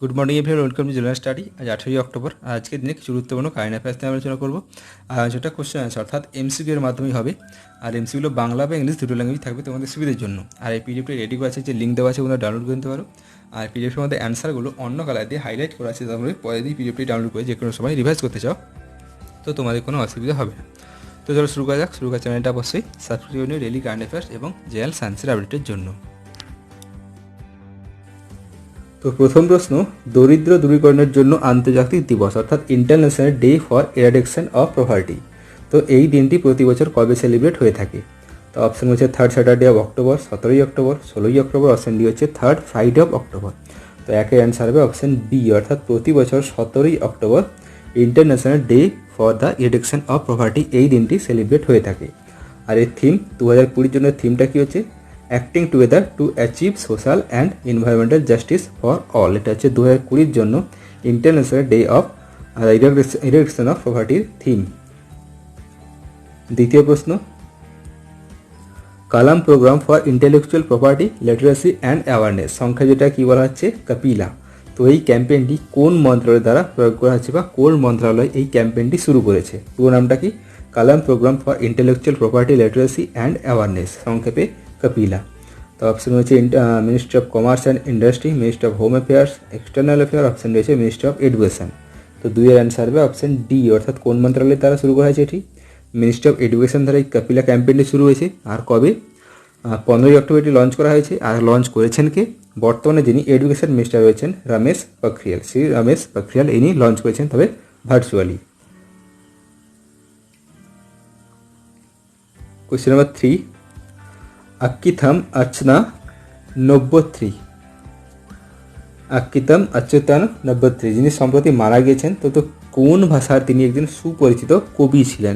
Good morning everyone, welcome to general study. আজ 18 October. আজকের দিনে কিছু গুরুত্বপূর্ণ কারেন্ট অ্যাফেয়ার্স নিয়ে আলোচনা করবো। আর আলোচনাটা কোশ্চেন আছে, অর্থাৎ এমসিকিউ এর মাধ্যমেই হবে। আর এমসিকিউগুলো বাংলা বা ইংলিশ দুটো ল্যাঙ্গুয়েজ থাকবে তোমাদের সুবিধার জন্য। আর এই পিডিএফটি রেডি করা আছে, যে লিঙ্ক দেওয়া আছে, ওগুলো ডাউনলোড করে নিতে পারো। আর পিডিএফের মধ্যে অ্যান্সারগুলো অন্য কালার দিয়ে হাইলাইট করা আছে, তারপরে পরে দিয়ে পিডিএফটি ডাউনলোড করে যে কোনো সময় রিভাইজ করতে চাও তো তোমাদের কোনো অসুবিধা হবে না। তো চলো শুরু করা যাক। শুরু করার চ্যানেলটা অবশ্যই সাবস্ক্রাইব করে ডেইলি কারেন্ট অ্যাফেয়ার্স এবং জেনারেল সায়েন্সের আপডেটের জন্য। তো প্রথম প্রশ্ন, দরিদ্র দূরীকরণের জন্য আন্তর্জাতিক দিবস অর্থাৎ international day for eradication of poverty, তো এই দিনটি প্রতি বছর কবে সেলিব্রেট হয়ে থাকে? তো অপশন হচ্ছে থার্ড স্যাটারডে অফ অক্টোবর, 17ই অক্টোবর, 16ই অক্টোবর। অপশন ডি হচ্ছে থার্ড ফ্রাইডে অফ অক্টোবর। তো একের অ্যান্সার হবে অপশন বি, অর্থাৎ প্রতি বছর 17ই October international day for the eradication of poverty এই দিনটি সেলিব্রেট হয়ে থাকে। আর এর থিম 2020 জন্য থিমটা কি হচ্ছে? Acting together to achieve social and environmental justice for all. এটা হচ্ছে 2020 জন্য international day of eradication of পভার্টির থিম। দ্বিতীয় প্রশ্ন, Kalam program for intellectual property literacy and awareness, সংখ্যা যেটা কি বলা হচ্ছে কাপিলা। তো এই ক্যাম্পেইনটি কোন মন্ত্রণালয় দ্বারা প্রয়োগ করা হচ্ছে বা কোন মন্ত্রণালয় এই ক্যাম্পেইনটি শুরু করেছে? পুরো নামটা কি? Kalam program for intellectual property literacy and awareness, সংক্ষেপে কাপিলা। তো অপশন হচ্ছে ministry of commerce and industry, ministry of home affairs, external affair. Option রয়েছে মিনিস্ট্রি অফ এডুকেশন। তো দুইয়ের অ্যান্সার হবে অপশন ডি, অর্থাৎ কোন মন্ত্রণালয়ের দ্বারা শুরু করা হয়েছে এটি? মিনিস্ট্রি অফ এডুকেশন দ্বারা এই কাপিলা ক্যাম্পেইনটি শুরু হয়েছে। আর কবে? 15ই অক্টোবর এটি লঞ্চ করা হয়েছে। আর লঞ্চ করেছেন কে? বর্তমানে যিনি এডুকেশন মিনিস্টার রয়েছেন রমেশ পোখরিয়াল, শ্রী রমেশ পোখরিয়াল, ইনি লঞ্চ করেছেন, তবে ভার্চুয়ালি। কোয়েশ্চেন নাম্বার 3, আক্কিথাম অর্চনা নব্বত্রী, আক্কিতাম অচ্যুতান নব্বত্রী যিনি সম্প্রতি মারা গিয়েছেন, তো কোন ভাষার তিনি একজন সুপরিচিত কবি ছিলেন?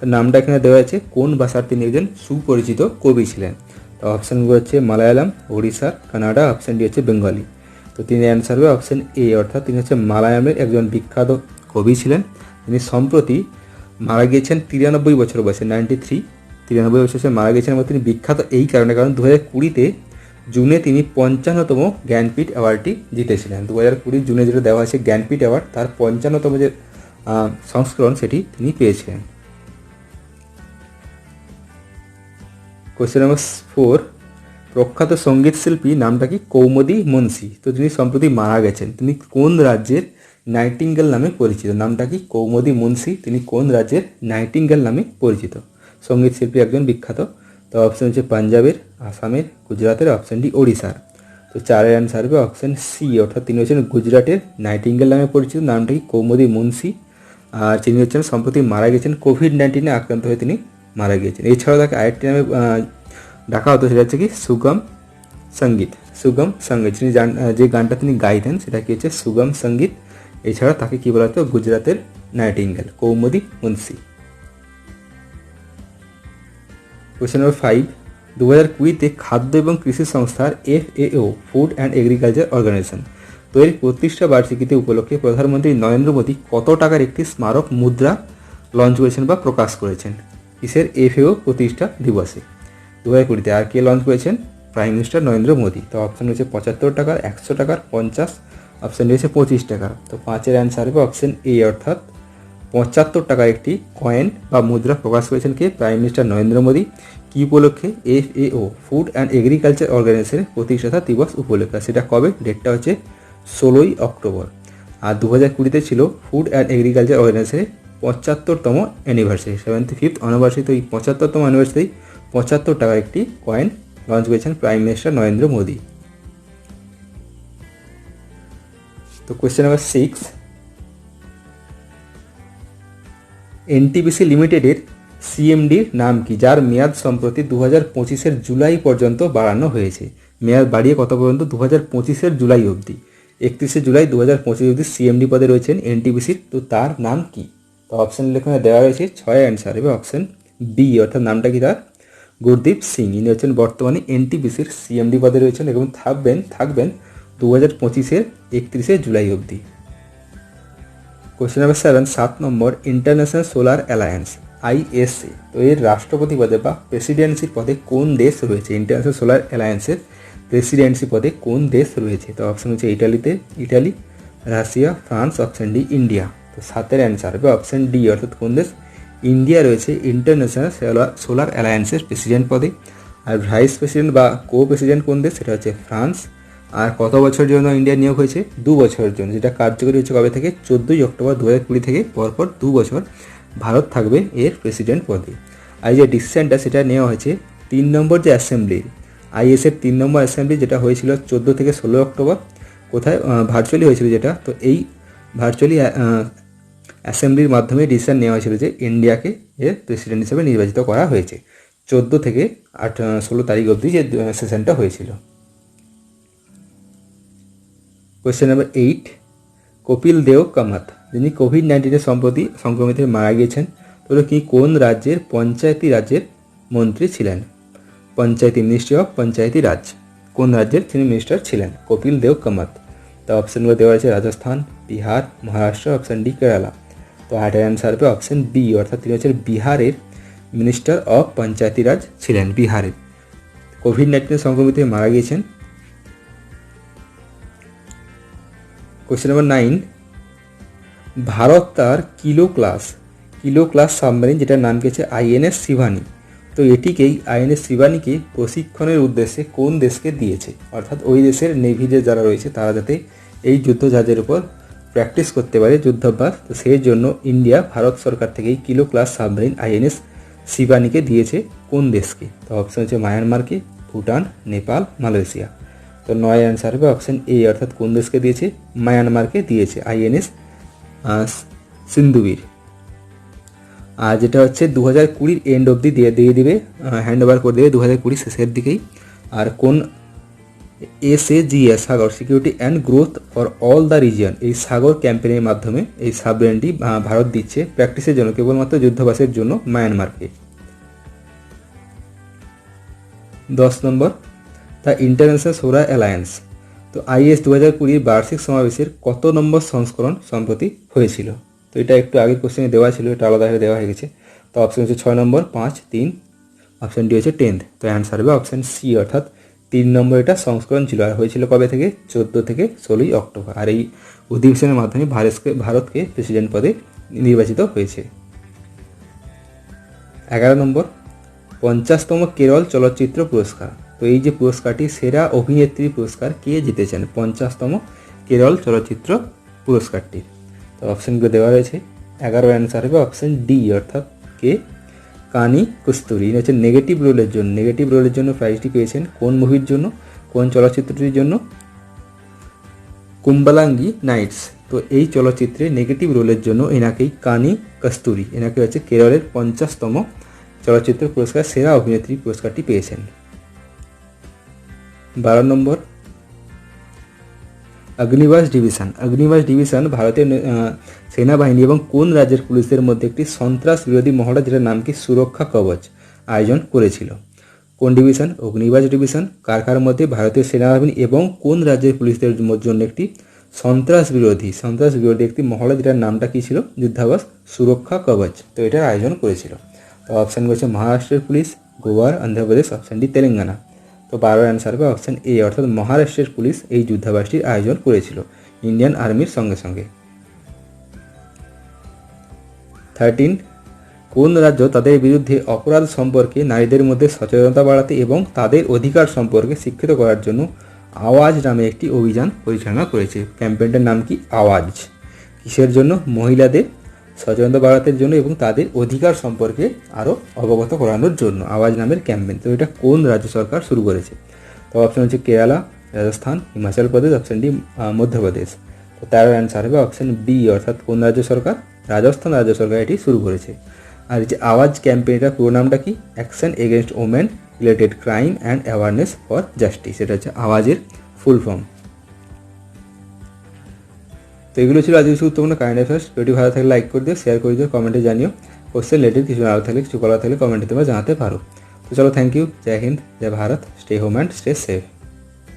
নামটা এখানে দেওয়া আছে, কোন ভাষার তিনি একজন সুপরিচিত কবি ছিলেন? তো অপশানগুলো হচ্ছে Malayalam, Odisha, Canada. Option D হচ্ছে বেঙ্গলি। তো তিনি অ্যান্সার হবে অপশান এ, অর্থাৎ তিনি হচ্ছে মালায়ালামের একজন বিখ্যাত কবি ছিলেন। তিনি সম্প্রতি মারা গিয়েছেন 93 বছর বয়সে, 93 বছর মারা গিয়েছেন। এবং তিনি বিখ্যাত এই কারণে, কারণ 2020-তে জুনে তিনি 55তম জ্ঞানপীঠ অ্যাওয়ার্ডটি জিতেছিলেন। 2020 জুনে যেটা দেওয়া হয়েছে জ্ঞানপীঠ অ্যাওয়ার্ড, তার 55তম যে সংস্করণ সেটি তিনি পেয়েছিলেন। কোয়েশ্চেন নাম্বার 4, প্রখ্যাত সঙ্গীত শিল্পী নামটা কি? কৌমুদী মুন্সি। তো যিনি সম্প্রতি মারা গেছেন, তিনি কোন রাজ্যের নাইটিঙ্গেল নামে পরিচিত? নামটা কি? কৌমুদী মুন্সি। তিনি কোন রাজ্যের নাইটিঙ্গেল নামে পরিচিত? সঙ্গীত শিল্পী একজন বিখ্যাত। তো অপশন হচ্ছে পাঞ্জাবের, আসামের, গুজরাটের। অপশন ডি ওড়িশার। তো 4-এর অ্যান্সার হবে অপশন সি, অর্থাৎ তিনি হচ্ছেন গুজরাটের নাইটিঙ্গেল নামে পরিচিত। নামটা কি? কৌমুদী মুন্সি। আর তিনি হচ্ছেন সম্প্রতি মারা গেছেন, কোভিড-19 আক্রান্ত হয়ে তিনি মারা গিয়েছেন। এছাড়াও তাকে আরেকটি নামে ডাকা হতো, সেটা হচ্ছে কি সুগম সঙ্গীত। সুগম সঙ্গীত, যিনি যে গানটা তিনি গাইতেন সেটা কি হচ্ছে? সুগম সঙ্গীত। এছাড়া তাকে কি বলা হতো? গুজরাটের nightingale, Kaumudi Munshi. Question number 5, 2020-তে খাদ্য এবং কৃষি সংস্থার FAO, food and agriculture organisation, তো এর প্রতিষ্ঠা বার্ষিকীতে উপলক্ষে প্রধানমন্ত্রী নরেন্দ্র মোদী কত টাকার একটি স্মারক মুদ্রা লঞ্চ করেছেন বা প্রকাশ করেছেন? কিসের? FAO প্রতিষ্ঠা দিবসে 2020-তে। আর কে লঞ্চ করেছেন? Prime minister Narendra Modi. তো অপশন হচ্ছে 75 টাকার, 100 টাকার, 50। অপশন রয়েছে 25 টাকার। তো 5-এর অ্যান্সার হবে অপশন এ, অর্থাৎ 75 টাকার একটি কয়েন বা মুদ্রা প্রকাশ করেছেন কে? Prime minister Narendra Modi. কী উপলক্ষে? FAO, ফুড অ্যান্ড এগ্রিকালচার অর্গানাইজেশনের প্রতিষ্ঠাতা দিবস উপলক্ষে। সেটা কবে? ডেটটা হচ্ছে 16ই অক্টোবর। আর 2020-তে ছিল ফুড অ্যান্ড এগ্রিকালচার অর্গানাইজেশনের 75তম অ্যানিভার্সারি, 75th অ্যানিভার্সারি। তো এই 75তম অ্যানিভার্সারি 75 টাকার একটি কয়েন লঞ্চ করেছেন প্রাইম মিনিস্টার নরেন্দ্র মোদী। তো কোয়েশ্চেন নাম্বার 6, NTPC লিমিটেডের CMDর নাম কি, যার মেয়াদ সম্প্রতি 2025-এর জুলাই পর্যন্ত বাড়ানো হয়েছে? মেয়াদ বাড়িয়ে কত পর্যন্ত? 2025-এর জুলাই অবধি। 31শে জুলাই 2025 অবধি CMD পদে রয়েছেন NTPCর। তো তার নাম কি? তো অপশান লেখনে দেওয়া রয়েছে, 6-এর অ্যান্সার হবে অপশান বি, অর্থাৎ নামটা কি তার? গুরদীপ সিং। ইনি হচ্ছেন বর্তমানে NTPCর CMD পদে রয়েছেন এবং থাকবেন 2025-এর 31শে জুলাই অবধি। কোয়েশ্চেন নাম্বার 7, 7 নম্বর, ইন্টারন্যাশনাল সোলার অ্যালায়েন্স ISA, তো এর রাষ্ট্রপতি পদে বা প্রেসিডেন্সির পদে কোন দেশ রয়েছে? ইন্টারন্যাশনাল সোলার অ্যালায়েন্সের প্রেসিডেন্সি পদে কোন দেশ রয়েছে? তো অপশন হচ্ছে Italy, Russia, France, option D India. তো 7-এর অ্যান্সার হবে অপশন ডি, অর্থাৎ কোন দেশ? ইন্ডিয়া রয়েছে ইন্টারন্যাশনাল সোলার অ্যালায়েন্সের প্রেসিডেন্ট পদে। আর ভাইস প্রেসিডেন্ট বা কো প্রেসিডেন্ট কোন দেশ? সেটা হচ্ছে ফ্রান্স। আর কত বছরের জন্য ইন্ডিয়া নিয়োগ হয়েছে? 2 বছরের জন্য, যেটা কার্যকরী হচ্ছে কবে থেকে? 14 অক্টোবর 2020 থেকে পরপর 2 বছর ভারত থাকবে এর প্রেসিডেন্ট পদে। আর যে ডিসিশনটা সেটা নেওয়া হয়েছে 3 নম্বর যে অ্যাসেম্বলি, আইএসের 3 নম্বর অ্যাসেম্বলি, যেটা হয়েছিল 14 থেকে 16 অক্টোবর। কোথায়? ভার্চুয়ালি হয়েছিল যেটা। তো এই ভার্চুয়ালি অ্যাসেম্বলির মাধ্যমে ডিসিশন নেওয়া হয়েছিল যে ইন্ডিয়াকে এর প্রেসিডেন্ট হিসেবে নির্বাচিত করা হয়েছে। 14 থেকে 16 তারিখ অবধি যে সেশনটা হয়েছিল। কোয়েশ্চেন নাম্বার 8, কপিল দেও কামাত, যিনি কোভিড-19 সম্প্রতি সংক্রমিত মারা গিয়েছেন, তো কি কোন রাজ্যের পঞ্চায়েতি রাজ্যের মন্ত্রী ছিলেন? পঞ্চায়েতি, মিনিস্ট্রি অফ পঞ্চায়েতি রাজ, কোন রাজ্যের তিনি মিনিস্টার ছিলেন? কপিল দেও কামাত। তো অপশানগুলো দেওয়া আছে রাজস্থান, বিহার, মহারাষ্ট্র, অপশান ডি কেরালা। তো হার্টের অ্যান্সার হবে অপশান বি, অর্থাৎ তিনি হচ্ছেন বিহারের মিনিস্টার অফ পঞ্চায়েতি রাজ ছিলেন, বিহারের। কোভিড-19 সংক্রমিত মারা গিয়েছেন। কোয়েশ্চেন নাম্বার 9, ভারত তার কিলো ক্লাস সাবমেরিন, যেটার নাম গেছে আইএনএস শিবানী, তো এটিকেই আইএনএস শিবানীকে প্রশিক্ষণের উদ্দেশ্যে কোন দেশকে দিয়েছে? অর্থাৎ ওই দেশের নেভিতে যারা রয়েছে তারা যাতে এই যুদ্ধজাহাজের উপর প্র্যাকটিস করতে পারে যুদ্ধাভ্যাস, তো সেই জন্য ইন্ডিয়া ভারত সরকার থেকে এই কিলো ক্লাস সাবমেরিন আইএনএস শিবানীকে দিয়েছে কোন দেশকে? তো অপশন হচ্ছে মায়ানমারকে, ভুটান, নেপাল, মালয়েশিয়া। তো 9 অ্যান্সার হবে অপশন এ, অর্থাৎ কোন দেশকে দিয়েছে? মায়ানমারকে দিয়েছে আইএনএস সিন্ধুবীর। আর যেটা হচ্ছে 2020 এন্ড অবধি দিয়ে দিবে, হ্যান্ড ওভার করে দেবে 2020 শেষের দিকেই। আর কোন SAGS Sagar security and growth for all the region, এই সাগর ক্যাম্পেইনের মাধ্যমে এই সাবমেরিনটি ভারত দিচ্ছে প্র্যাকটিসের জন্য, কেবলমাত্র যুদ্ধাভ্যাসের জন্য মায়ানমারকে। 10 নম্বর, দ্য ইন্টারন্যাশনাল সোলার অ্যালায়েন্স, তো IS 2020 বার্ষিক সমাবেশের কত নম্বর সংস্করণ সম্প্রতি হয়েছিল? তো এটা একটু আগের কোশ্চেনে দেওয়া ছিল, এটা আলাদাভাবে দেওয়া হয়ে গেছে। তো অপশন হচ্ছে 6 নম্বর, 5, 3, অপশন ডি হচ্ছে 10th। তো অ্যান্সার হবে অপশন সি, অর্থাৎ 3 নম্বর এটা সংস্করণ ছিল। আর হয়েছিল কবে থেকে? 14 থেকে 16 অক্টোবর। আর এই অধিবেশনের মাধ্যমে ভারতকে প্রেসিডেন্ট পদে নির্বাচিত হয়েছে। 11 নম্বর, 50তম কেরল চলচ্চিত্র পুরস্কার, তো এই যে পুরস্কারটি সেরা অভিনেত্রী পুরস্কার কে জিতেছেন? 50তম কেরল চলচ্চিত্র পুরস্কারটি। তো অপশানগুলো দেওয়া রয়েছে। 11 অ্যান্সার হবে অপশান ডি, অর্থাৎ কে? কানি কস্তুরী। ইনি হচ্ছে নেগেটিভ রোলের জন্য প্রাইজটি পেয়েছেন। কোন মুভির জন্য? কোন চলচ্চিত্রটির জন্য? কুম্বালাঙ্গি নাইটস। তো এই চলচ্চিত্রে নেগেটিভ রোলের জন্য এনাকেই কানি কস্তুরী, এনাকে হচ্ছে কেরলের 50তম চলচ্চিত্র পুরস্কার সেরা অভিনেত্রী পুরস্কারটি পেয়েছেন। 12 নম্বর, অগ্নিবাস ডিভিশন ভারতীয় সেনাবাহিনী এবং কোন রাজ্যের পুলিশের মধ্যে একটি সন্ত্রাস বিরোধী মহড়া, যেটার নাম কি সুরক্ষা কবচ, আয়োজন করেছিল? কোন ডিভিশন? অগ্নিবাস ডিভিশন। কার মধ্যে? ভারতীয় সেনাবাহিনী এবং কোন রাজ্যের পুলিশদের জন্য একটি সন্ত্রাস বিরোধী একটি মহড়া, যেটার নামটা কি ছিল? যুদ্ধাবাস সুরক্ষা কবচ। তো এটার আয়োজন করেছিল। তো অপশান হচ্ছে মহারাষ্ট্রের পুলিশ, গোয়ার, অন্ধ্রপ্রদেশ, অপশান ডি তেলেঙ্গানা। তো 12 অ্যান্সার হবে অপশান এ, অর্থাৎ মহারাষ্ট্রের পুলিশ এই যুদ্ধাবাসটির আয়োজন করেছিল ইন্ডিয়ান আর্মির সঙ্গে সঙ্গে। 13, কোন রাজ্য তাদের বিরুদ্ধে অপরাধ সম্পর্কে নারীদের মধ্যে সচেতনতা বাড়াতে এবং তাদের অধিকার সম্পর্কে শিক্ষিত করার জন্য আওয়াজ নামে একটি অভিযান পরিচালনা করেছে? ক্যাম্পেইনটার নাম কি? আওয়াজ। কিসের জন্য? মহিলাদের সচেতনতা বাড়াতে জন্য এবং তাদের অধিকার সম্পর্কে আরও অবগত করানোর জন্য আওয়াজ নামের ক্যাম্পেইন। তো এটা কোন রাজ্য সরকার শুরু করেছে? তো অপশন হচ্ছে কেরালা, রাজস্থান, হিমাচল প্রদেশ, অপশন ডি মধ্যপ্রদেশ। তো তার অ্যান্সার হবে অপশন বি, অর্থাৎ কোন রাজ্য সরকার? রাজস্থান রাজ্য সরকার এটি শুরু করেছে। আর যে আওয়াজ ক্যাম্পেইনটার পুরো নামটা কি? Action against women related crime and awareness for justice, এটা হচ্ছে আওয়াজের ফুল ফর্ম। তো এগুলো ছিল আজকে গুরুত্বপূর্ণ কারেন্ট অ্যাফেয়ার্স। ভিডিও ভালো থাকলে লাইক করে দিও, শেয়ার করে দিও, কমেন্টে জানিও। কোশ্চেন রিলেটেড কিছু আরও থাকলে, কিছু করা থাকলে কমেন্টে তোমরা জানাতে পারো। তো চলো, থ্যাংক ইউ, জয় হিন্দ, জয় Bharat, stay home and stay safe.